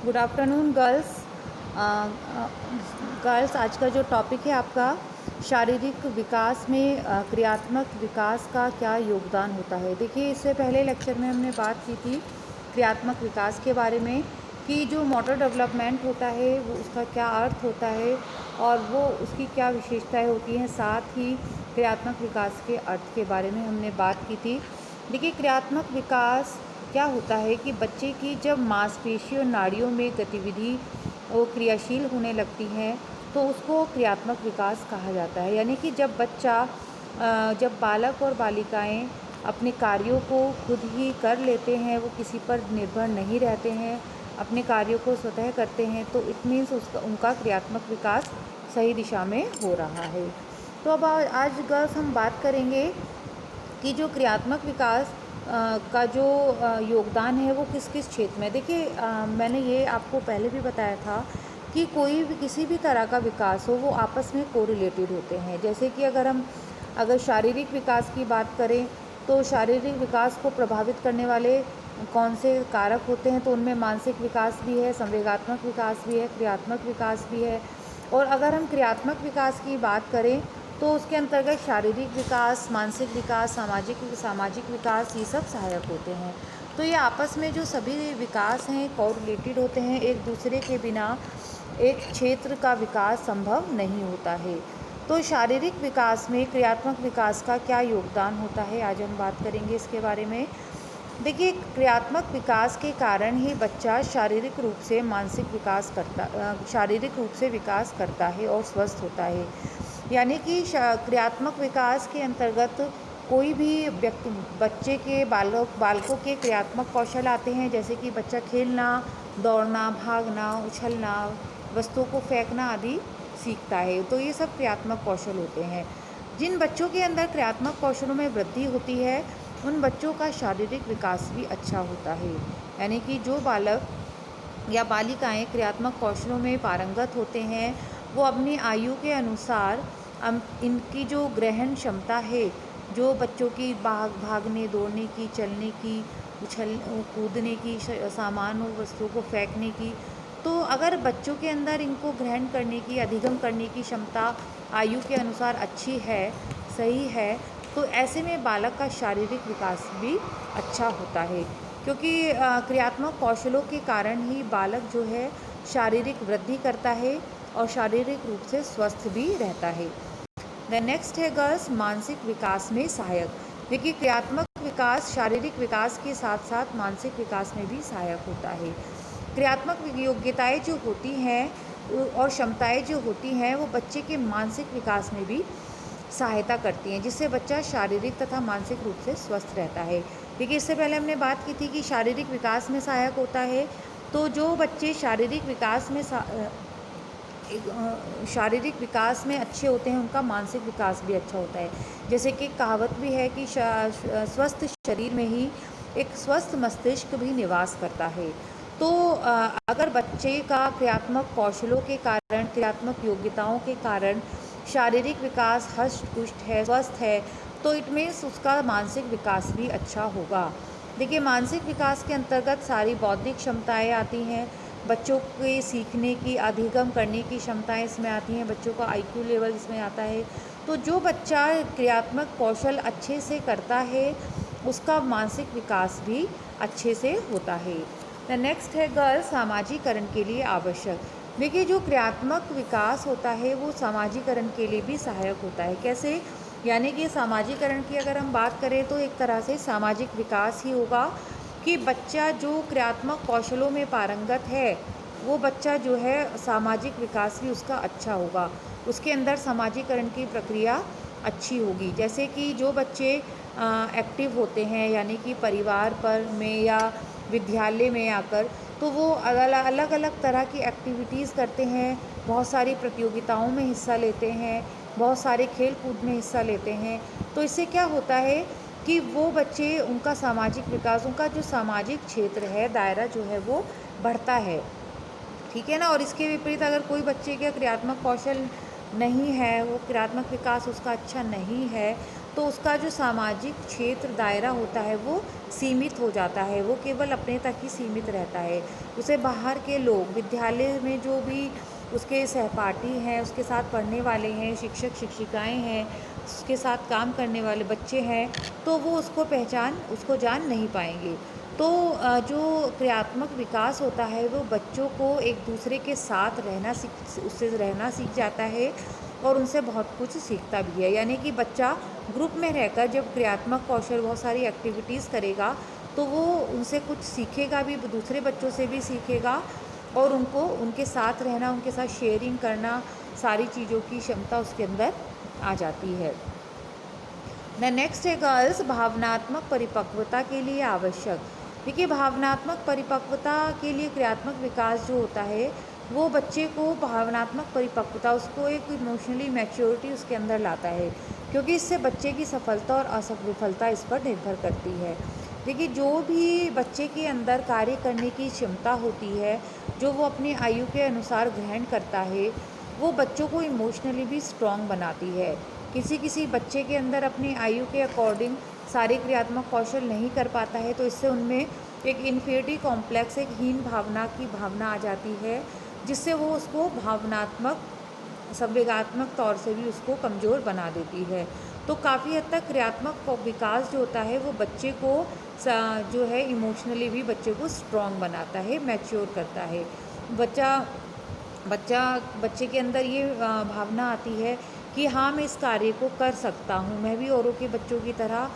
Good afternoon girls. Girls, आज का जो टॉपिक है आपका शारीरिक विकास में क्रियात्मक विकास का क्या योगदान होता है। देखिए, इससे पहले लेक्चर में हमने बात की थी क्रियात्मक विकास के बारे में कि जो मोटर डेवलपमेंट होता है वो उसका क्या अर्थ होता है और वो उसकी क्या विशेषताएं होती हैं। साथ ही क्रियात्मक विकास के अर्थ के बारे में हमने बात की थी। देखिए, क्रियात्मक विकास क्या होता है कि बच्चे की जब मांसपेशी और नाड़ियों में गतिविधि वो क्रियाशील होने लगती हैं तो उसको क्रियात्मक विकास कहा जाता है। यानी कि जब बालक और बालिकाएं अपने कार्यों को खुद ही कर लेते हैं, वो किसी पर निर्भर नहीं रहते हैं, अपने कार्यों को स्वतः करते हैं, तो इट मीन्स उनका क्रियात्मक विकास सही दिशा में हो रहा है। तो अब आज गर्ल्स हम बात करेंगे कि जो क्रियात्मक विकास का जो योगदान है वो किस किस क्षेत्र में। देखिए, मैंने ये आपको पहले भी बताया था कि कोई भी किसी भी तरह का विकास हो वो आपस में कोरिलेटेड होते हैं। जैसे कि अगर शारीरिक विकास की बात करें तो शारीरिक विकास को प्रभावित करने वाले कौन से कारक होते हैं, तो उनमें मानसिक विकास भी है, संवेगात्मक विकास भी है, क्रियात्मक विकास भी है। और अगर हम क्रियात्मक विकास की बात करें तो उसके अंतर्गत शारीरिक विकास, मानसिक विकास, सामाजिक विकास, ये सब सहायक होते हैं। तो ये आपस में जो सभी विकास हैं कोरिलेटेड होते हैं, एक दूसरे के बिना एक क्षेत्र का विकास संभव नहीं होता है। तो शारीरिक विकास में क्रियात्मक विकास का क्या योगदान होता है, आज हम बात करेंगे इसके बारे में। देखिए, क्रियात्मक विकास के कारण ही बच्चा शारीरिक रूप से विकास करता है और स्वस्थ होता है। यानी कि क्रियात्मक विकास के अंतर्गत कोई भी बच्चे के बालकों के क्रियात्मक कौशल आते हैं, जैसे कि बच्चा खेलना, दौड़ना, भागना, उछलना, वस्तुओं को फेंकना आदि सीखता है। तो ये सब क्रियात्मक कौशल होते हैं। जिन बच्चों के अंदर क्रियात्मक कौशलों में वृद्धि होती है उन बच्चों का शारीरिक विकास भी अच्छा होता है। यानी कि जो बालक या बालिकाएं क्रियात्मक कौशलों में पारंगत होते हैं वो अपनी आयु के अनुसार इनकी जो ग्रहण क्षमता है, जो बच्चों की भागने, दौड़ने की, चलने की, कूदने की, सामान और वस्तुओं को फेंकने की, तो अगर बच्चों के अंदर इनको ग्रहण करने की, अधिगम करने की क्षमता आयु के अनुसार अच्छी है, सही है, तो ऐसे में बालक का शारीरिक विकास भी अच्छा होता है। क्योंकि क्रियात्मक कौशलों के कारण ही बालक जो है शारीरिक वृद्धि करता है और शारीरिक रूप से स्वस्थ भी रहता है। द नेक्स्ट है गर्ल्स, मानसिक विकास में सहायक। देखिए, क्रियात्मक विकास शारीरिक विकास के साथ साथ मानसिक विकास में भी सहायक होता है। क्रियात्मक योग्यताएं जो होती हैं और क्षमताएं जो होती हैं वो बच्चे के मानसिक विकास में भी सहायता करती हैं, जिससे बच्चा शारीरिक तथा मानसिक रूप से स्वस्थ रहता है। देखिए, इससे पहले हमने बात की थी कि शारीरिक विकास में सहायक होता है, तो जो बच्चे शारीरिक विकास में अच्छे होते हैं उनका मानसिक विकास भी अच्छा होता है। जैसे कि कहावत भी है कि स्वस्थ शरीर में ही एक स्वस्थ मस्तिष्क भी निवास करता है। तो अगर बच्चे का क्रियात्मक कौशलों के कारण, क्रियात्मक योग्यताओं के कारण शारीरिक विकास हष्ट पुष्ट है, स्वस्थ है, तो इट मीन्स उसका मानसिक विकास भी अच्छा होगा। देखिए, मानसिक विकास के अंतर्गत सारी बौद्धिक क्षमताएं आती हैं, बच्चों के सीखने की, अधिगम करने की क्षमताएं इसमें आती हैं, बच्चों का आईक्यू लेवल इसमें आता है। तो जो बच्चा क्रियात्मक कौशल अच्छे से करता है उसका मानसिक विकास भी अच्छे से होता है। द नेक्स्ट है गर्ल्स, सामाजिकरण के लिए आवश्यक। देखिए, जो क्रियात्मक विकास होता है वो सामाजिकरण के लिए भी सहायक होता है। कैसे? यानी कि सामाजिकरण की अगर हम बात करें तो एक तरह से सामाजिक विकास ही होगा कि बच्चा जो क्रियात्मक कौशलों में पारंगत है वो बच्चा जो है सामाजिक विकास भी उसका अच्छा होगा, उसके अंदर सामाजिकरण की प्रक्रिया अच्छी होगी। जैसे कि जो बच्चे एक्टिव होते हैं, यानी कि परिवार पर में या विद्यालय में आकर, तो वो अलग अलग तरह की एक्टिविटीज़ करते हैं, बहुत सारी प्रतियोगिताओं में हिस्सा लेते हैं, बहुत सारे खेल कूद में हिस्सा लेते हैं। तो इससे क्या होता है कि वो बच्चे, उनका सामाजिक विकास, उनका जो सामाजिक क्षेत्र है, दायरा जो है वो बढ़ता है। ठीक है ना। और इसके विपरीत अगर कोई बच्चे का क्रियात्मक कौशल नहीं है, वो क्रियात्मक विकास उसका अच्छा नहीं है, तो उसका जो सामाजिक क्षेत्र दायरा होता है वो सीमित हो जाता है, वो केवल अपने तक ही सीमित रहता है। उसे बाहर के लोग, विद्यालय में जो भी उसके सहपाठी हैं, उसके साथ पढ़ने वाले हैं, शिक्षक शिक्षिकाएं हैं, उसके साथ काम करने वाले बच्चे हैं, तो वो उसको जान नहीं पाएंगे। तो जो क्रियात्मक विकास होता है वो बच्चों को एक दूसरे के साथ उससे रहना सीख जाता है और उनसे बहुत कुछ सीखता भी है। यानी कि बच्चा ग्रुप में रहकर जब क्रियात्मक कौशल बहुत सारी एक्टिविटीज़ करेगा तो वो उनसे कुछ सीखेगा भी, दूसरे बच्चों से भी सीखेगा और उनको उनके साथ रहना, उनके साथ शेयरिंग करना, सारी चीज़ों की क्षमता उसके अंदर आ जाती है। द नेक्स्ट है गर्ल्स, भावनात्मक परिपक्वता के लिए आवश्यक। देखिए, भावनात्मक परिपक्वता के लिए क्रियात्मक विकास जो होता है वो बच्चे को भावनात्मक परिपक्वता, उसको एक इमोशनली मैच्योरिटी उसके अंदर लाता है, क्योंकि इससे बच्चे की सफलता और असफलता इस पर निर्भर करती है। देखिए, जो भी बच्चे के अंदर कार्य करने की क्षमता होती है, जो वो अपनी आयु के अनुसार ग्रहण करता है, वो बच्चों को इमोशनली भी स्ट्रॉन्ग बनाती है। किसी किसी बच्चे के अंदर अपनी आयु के अकॉर्डिंग सारे क्रियात्मक कौशल नहीं कर पाता है, तो इससे उनमें एक इन्फीरियरिटी कॉम्प्लेक्स, एक हीन भावना की भावना आ जाती है, जिससे वो उसको भावनात्मक संवेगात्मक तौर से भी उसको कमज़ोर बना देती है। तो काफ़ी हद तक क्रियात्मक विकास जो होता है वो बच्चे को जो है इमोशनली भी बच्चे को स्ट्रॉन्ग बनाता है, मैच्योर करता है। बच्चा बच्चा बच्चे के अंदर ये भावना आती है कि हाँ, मैं इस कार्य को कर सकता हूँ, मैं भी औरों के बच्चों की तरह,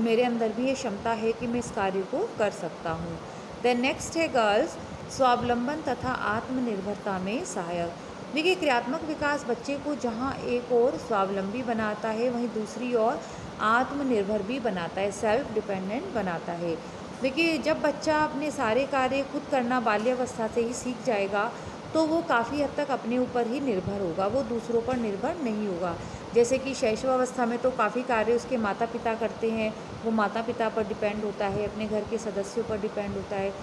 मेरे अंदर भी ये क्षमता है कि मैं इस कार्य को कर सकता हूँ। देन नेक्स्ट है गर्ल्स, स्वावलंबन तथा आत्मनिर्भरता में सहायक। देखिए, क्रियात्मक विकास बच्चे को जहाँ एक ओर स्वावलंबी बनाता है, वहीं दूसरी ओर आत्मनिर्भर भी बनाता है, सेल्फ डिपेंडेंट बनाता है। देखिए, जब बच्चा अपने सारे कार्य खुद करना बाल्यावस्था से ही सीख जाएगा तो वो काफ़ी हद तक अपने ऊपर ही निर्भर होगा, वो दूसरों पर निर्भर नहीं होगा। जैसे कि शैशवावस्था में तो काफ़ी कार्य उसके माता पिता करते हैं, वो माता पिता पर डिपेंड होता है, अपने घर के सदस्यों पर डिपेंड होता है।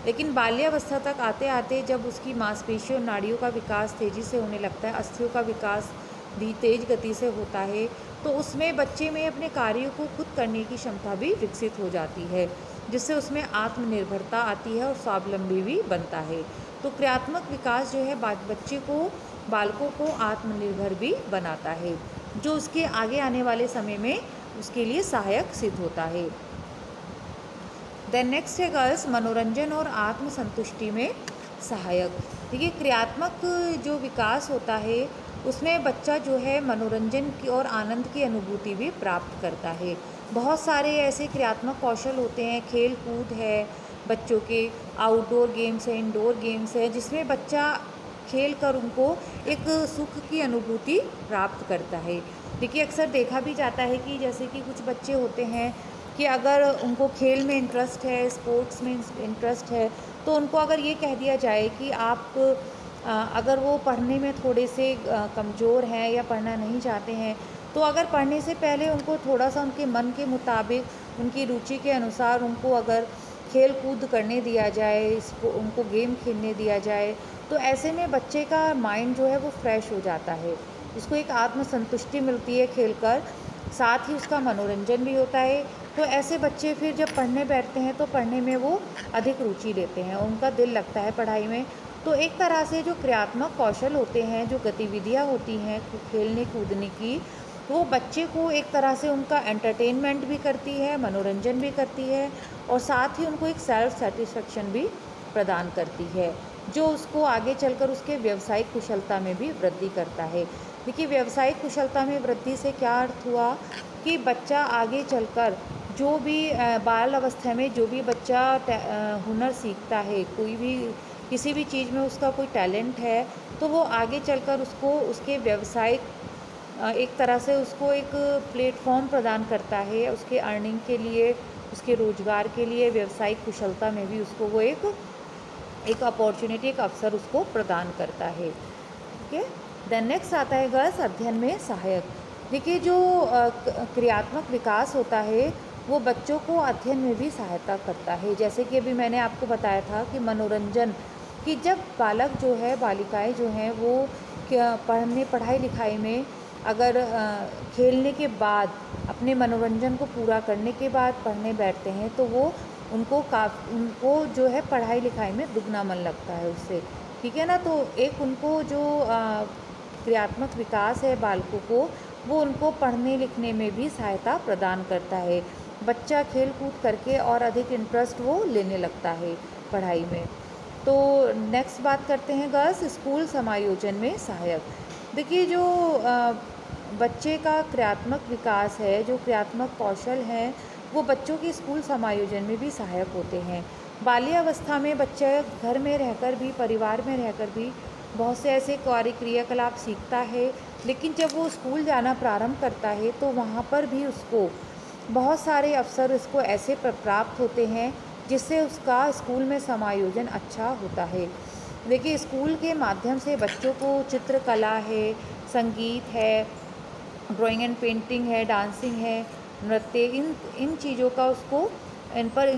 लेकिन बाल्यावस्था तक आते आते जब उसकी मांसपेशियों और नाड़ियों का विकास तेज़ी से होने लगता है, अस्थियों का विकास भी तेज गति से होता है, तो उसमें बच्चे में अपने कार्यों को खुद करने की क्षमता भी विकसित हो जाती है, जिससे उसमें आत्मनिर्भरता आती है और स्वावलंबी भी बनता है। तो क्रियात्मक विकास जो है बच्चे को, बालकों को आत्मनिर्भर भी बनाता है, जो उसके आगे आने वाले समय में उसके लिए सहायक सिद्ध होता है। देन नेक्स्ट है गर्ल्स, मनोरंजन और आत्मसंतुष्टि में सहायक। देखिए, क्रियात्मक जो विकास होता है उसमें बच्चा जो है मनोरंजन की और आनंद की अनुभूति भी प्राप्त करता है। बहुत सारे ऐसे क्रियात्मक कौशल होते हैं, खेल कूद है, बच्चों के आउटडोर गेम्स हैं, इंडोर गेम्स हैं, जिसमें बच्चा खेल कर उनको एक सुख की अनुभूति प्राप्त करता है। देखिए, अक्सर देखा भी जाता है कि जैसे कि कुछ बच्चे होते हैं कि अगर उनको खेल में इंटरेस्ट है, स्पोर्ट्स में इंटरेस्ट है, तो उनको अगर ये कह दिया जाए कि आप अगर वो पढ़ने में थोड़े से कमज़ोर हैं या पढ़ना नहीं चाहते हैं, तो अगर पढ़ने से पहले उनको थोड़ा सा उनके मन के मुताबिक, उनकी रुचि के अनुसार उनको अगर खेल कूद करने दिया जाए, उनको गेम खेलने दिया जाए, तो ऐसे में बच्चे का माइंड जो है वो फ्रेश हो जाता है, उसको एक आत्मसंतुष्टि मिलती है खेलकर, साथ ही उसका मनोरंजन भी होता है। तो ऐसे बच्चे फिर जब पढ़ने बैठते हैं तो पढ़ने में वो अधिक रुचि लेते हैं, उनका दिल लगता है पढ़ाई में। तो एक तरह से जो क्रियात्मक कौशल होते हैं, जो गतिविधियाँ होती हैं खेलने कूदने की, वो बच्चे को एक तरह से उनका एंटरटेनमेंट भी करती है, मनोरंजन भी करती है और साथ ही उनको एक सेल्फ सेटिस्फेक्शन भी प्रदान करती है, जो उसको आगे चलकर उसके व्यावसायिक कुशलता में भी वृद्धि करता है। देखिए, व्यावसायिक कुशलता में वृद्धि से क्या अर्थ हुआ कि बच्चा आगे चलकर जो भी बाल अवस्था में जो भी बच्चा हुनर सीखता है, कोई भी किसी भी चीज़ में उसका कोई टैलेंट है, तो वो आगे चलकर उसको उसके व्यावसायिक एक तरह से उसको एक प्लेटफॉर्म प्रदान करता है, उसके अर्निंग के लिए, उसके रोज़गार के लिए, व्यावसायिक कुशलता में भी उसको वो एक अपॉर्चुनिटी, एक अवसर उसको प्रदान करता है। ठीक है। देन नेक्स्ट आता है गर्ल्स, अध्ययन में सहायक। देखिए, जो क्रियात्मक विकास होता है वो बच्चों को अध्ययन में भी सहायता करता है। जैसे कि अभी मैंने आपको बताया था कि मनोरंजन, कि जब बालक जो है, बालिकाएं जो हैं, वो पढ़ाई लिखाई में अगर खेलने के बाद अपने मनोरंजन को पूरा करने के बाद पढ़ने बैठते हैं तो वो उनको जो है पढ़ाई लिखाई में दुगना मन लगता है उससे, ठीक है ना। तो एक उनको जो क्रियात्मक विकास है बालकों को, वो उनको पढ़ने लिखने में भी सहायता प्रदान करता है। बच्चा खेल कूद करके और अधिक इंटरेस्ट वो लेने लगता है पढ़ाई में। तो नेक्स्ट बात करते हैं गर्ल्स, स्कूल समायोजन में सहायक। देखिए जो बच्चे का क्रियात्मक विकास है, जो क्रियात्मक कौशल हैं, वो बच्चों के स्कूल समायोजन में भी सहायक होते हैं। बाल्यावस्था में बच्चा घर में रहकर भी, परिवार में रहकर भी बहुत से ऐसे क्रियाकलाप सीखता है, लेकिन जब वो स्कूल जाना प्रारंभ करता है तो वहाँ पर भी उसको बहुत सारे अवसर उसको ऐसे प्राप्त होते हैं जिससे उसका स्कूल में समायोजन अच्छा होता है। देखिए स्कूल के माध्यम से बच्चों को चित्रकला है, संगीत है, ड्राइंग एंड पेंटिंग है, डांसिंग है, नृत्य, इन चीज़ों का उसको इन पर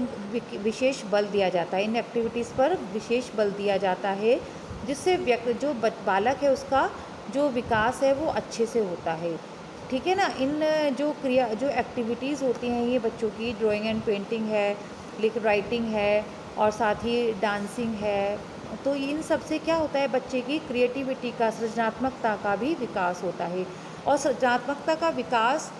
विशेष बल दिया जाता है, इन एक्टिविटीज़ पर विशेष बल दिया जाता है, जिससे जो बालक है उसका जो विकास है वो अच्छे से होता है, ठीक है ना। इन जो एक्टिविटीज़ होती हैं ये बच्चों की, ड्राइंग एंड पेंटिंग है, राइटिंग है और साथ ही डांसिंग है, तो इन सब से क्या होता है, बच्चे की क्रिएटिविटी का, सृजनात्मकता का भी विकास होता है। और सृजनात्मकता का विकास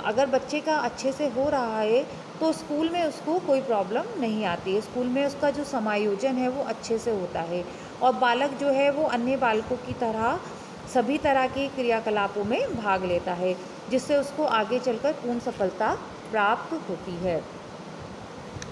अगर बच्चे का अच्छे से हो रहा है तो स्कूल में उसको कोई प्रॉब्लम नहीं आती है, स्कूल में उसका जो समायोजन है वो अच्छे से होता है और बालक जो है वो अन्य बालकों की तरह सभी तरह के क्रियाकलापों में भाग लेता है, जिससे उसको आगे चलकर पूर्ण सफलता प्राप्त होती है।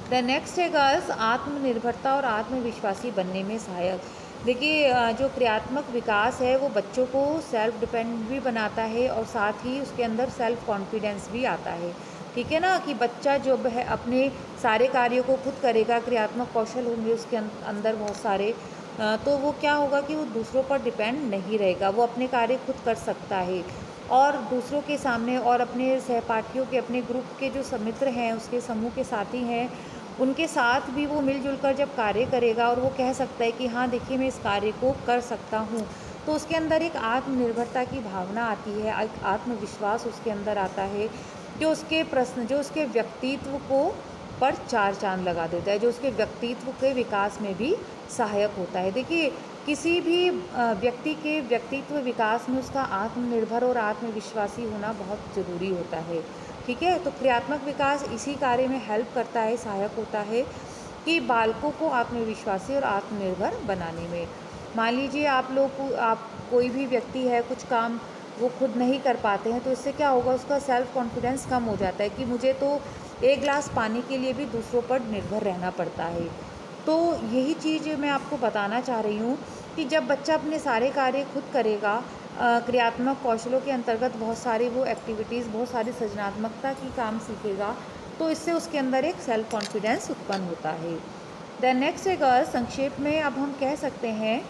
द नेक्स्ट है गर्ल्स, आत्मनिर्भरता और आत्मविश्वासी बनने में सहायक। देखिए जो क्रियात्मक विकास है वो बच्चों को सेल्फ डिपेंड भी बनाता है और साथ ही उसके अंदर सेल्फ कॉन्फिडेंस भी आता है, ठीक है ना, कि बच्चा जो है अपने सारे कार्यों को खुद करेगा, क्रियात्मक कौशल होंगे उसके अंदर बहुत सारे, तो वो क्या होगा कि वो दूसरों पर डिपेंड नहीं रहेगा, वो अपने कार्य खुद कर सकता है और दूसरों के सामने और अपने सहपाठियों के, अपने ग्रुप के जो मित्र हैं, उसके समूह के साथी हैं, उनके साथ भी वो मिलजुल कर जब कार्य करेगा और वो कह सकता है कि हाँ देखिए मैं इस कार्य को कर सकता हूँ, तो उसके अंदर एक आत्मनिर्भरता की भावना आती है, एक आत्मविश्वास उसके अंदर आता है, जो उसके व्यक्तित्व को पर चार चांद लगा देता है, जो उसके व्यक्तित्व के विकास में भी सहायक होता है। देखिए किसी भी व्यक्ति के व्यक्तित्व विकास में उसका आत्मनिर्भर और आत्मविश्वासी होना बहुत ज़रूरी होता है, ठीक है। तो क्रियात्मक विकास इसी कार्य में हेल्प करता है, सहायक होता है कि बालकों को आत्मविश्वासी और आत्मनिर्भर बनाने में। मान लीजिए आप कोई भी व्यक्ति है, कुछ काम वो खुद नहीं कर पाते हैं, तो इससे क्या होगा, उसका सेल्फ कॉन्फिडेंस कम हो जाता है कि मुझे तो एक गिलास पानी के लिए भी दूसरों पर निर्भर रहना पड़ता है। तो यही चीज़ मैं आपको बताना चाह रही हूँ कि जब बच्चा अपने सारे कार्य खुद करेगा, क्रियात्मक कौशलों के अंतर्गत बहुत सारी वो एक्टिविटीज़, बहुत सारी सृजनात्मकता की काम सीखेगा, तो इससे उसके अंदर एक सेल्फ कॉन्फिडेंस उत्पन्न होता है। द नेक्स्ट है गर्ल्स, संक्षेप में अब हम कह सकते हैं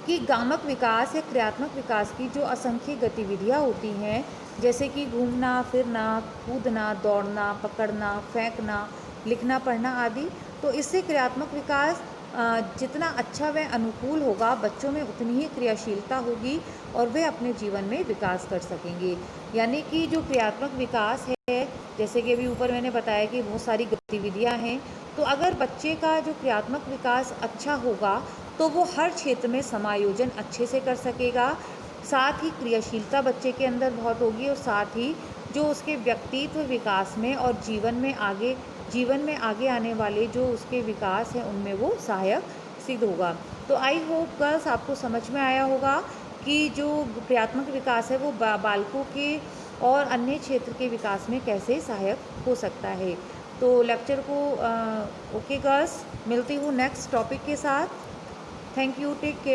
कि गामक विकास या क्रियात्मक विकास की जो असंख्य गतिविधियाँ होती हैं, जैसे कि घूमना फिरना, कूदना, दौड़ना, पकड़ना, फेंकना, लिखना पढ़ना आदि, तो इससे क्रियात्मक विकास जितना अच्छा व अनुकूल होगा, बच्चों में उतनी ही क्रियाशीलता होगी और वे अपने जीवन में विकास कर सकेंगे। यानी कि जो क्रियात्मक विकास है, जैसे कि अभी ऊपर मैंने बताया कि बहुत सारी गतिविधियाँ हैं, तो अगर बच्चे का जो क्रियात्मक विकास अच्छा होगा तो वो हर क्षेत्र में समायोजन अच्छे से कर सकेगा, साथ ही क्रियाशीलता बच्चे के अंदर बहुत होगी और साथ ही जो उसके व्यक्तित्व विकास में और जीवन में आगे आने वाले जो उसके विकास हैं उनमें वो सहायक सिद्ध होगा। तो आई होप गर्ल्स आपको समझ में आया होगा कि जो क्रियात्मक विकास है वो बालकों के और अन्य क्षेत्र के विकास में कैसे सहायक हो सकता है। तो लेक्चर को ओके गर्ल्स, मिलती हूँ नेक्स्ट टॉपिक के साथ। Thank you, take care.